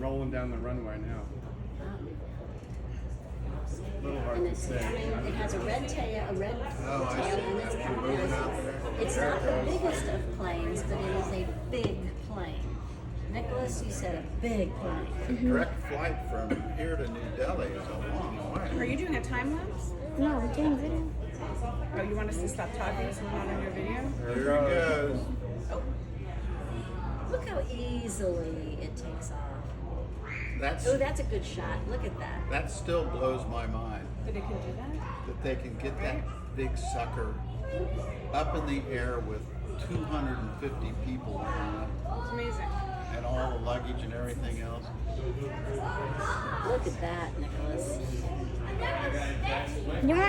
rolling down the runway now. A little hard And to it's, say. it has a red tail, Oh, I see. and it's Moving out there. it's not the biggest of planes, but it is a big plane. Nicholas, you said a big plane. A direct flight from here to New Delhi is a long Are way. you doing a time lapse? No, I'm doing video. Oh, you want us to stop talking so we're not on your video? There Here it it goes. goes. Look how easily it takes off. That's Oh, that's a good shot. Look at that. that still blows my mind That it can do that? that they can get that big sucker up in the air with 250 people on it It's amazing. and all the luggage and everything else. Look at that, Nicholas. You want